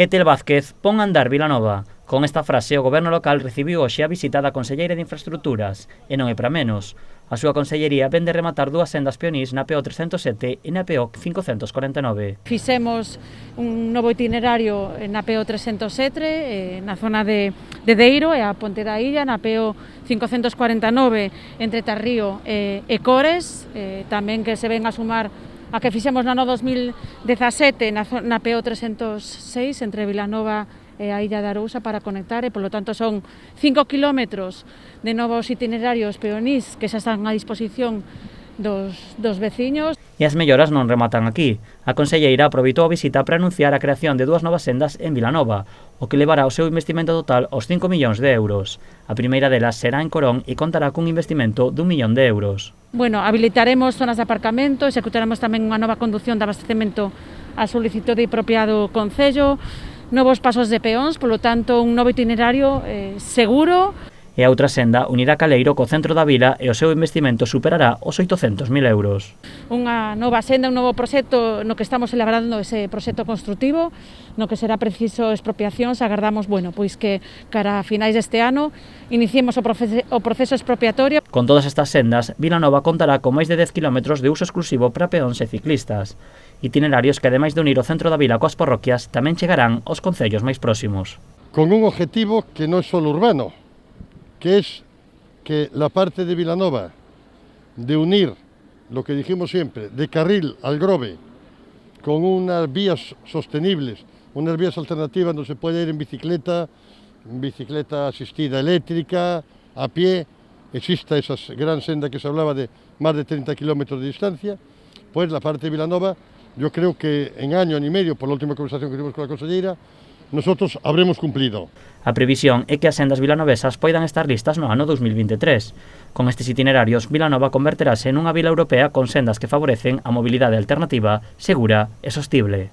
Etel Vázquez pon a andar Vilanova. Con esta frase, o goberno local recibiu hoxe a visita da conselleira de Infraestructuras, e non é para menos. A súa consellería ven de rematar dúas sendas peonís na PO 307 e na PO 549. Fixemos un novo itinerario na PO 307, na zona de Deiro e a Ponte da Illa, na PO 549 entre Tarrío e Cores, tamén que se ven a sumar a que fixemos no ano 2017 na PO 306 entre Vilanova e a Illa de Arousa para conectar, e polo tanto son 5 kilómetros de novos itinerarios peonís que xa están a disposición dos veciños. E as melloras non rematan aquí. A conselleira aproveitou a visita para anunciar a creación de dúas novas sendas en Vilanova, o que levará o seu investimento total aos 5 millóns de euros. A primeira delas será en Corón e contará cun investimento de 1 millón de euros. Bueno, habilitaremos zonas de aparcamento, executaremos tamén unha nova condución de abastecemento a solicitude propia do Concello, novos pasos de peóns, polo tanto un novo itinerario seguro. E a outra senda unirá Caleiro co centro da vila e o seu investimento superará os 800.000 euros. Unha nova senda, un novo proxecto no que estamos elaborando ese proxecto constructivo, no que será preciso expropiacións. Agardamos, pois que cara a finais deste ano iniciemos o proceso expropiatorio. Con todas estas sendas, Vilanova contará con máis de 10 km de uso exclusivo para peóns e ciclistas. Itinerarios que, ademais de unir o centro da vila coas parroquias, tamén chegarán aos concellos máis próximos. Con un objetivo que non é só urbano, que es que la parte de Vilanova, de unir lo que dijimos siempre, de Carril al Grove, con unas vías sostenibles, unas vías alternativas donde se puede ir en bicicleta asistida eléctrica, a pie, exista esa gran senda que se hablaba de más de 30 kilómetros de distancia, pues la parte de Vilanova, yo creo que en año y medio, por la última conversación que tuvimos con la consellera, nosotros habremos cumplido. A previsión é que as sendas vilanovesas poidan estar listas no ano 2023. Con estes itinerarios, Vilanova converterase nunha vila europea con sendas que favorecen a mobilidade alternativa, segura e sostible.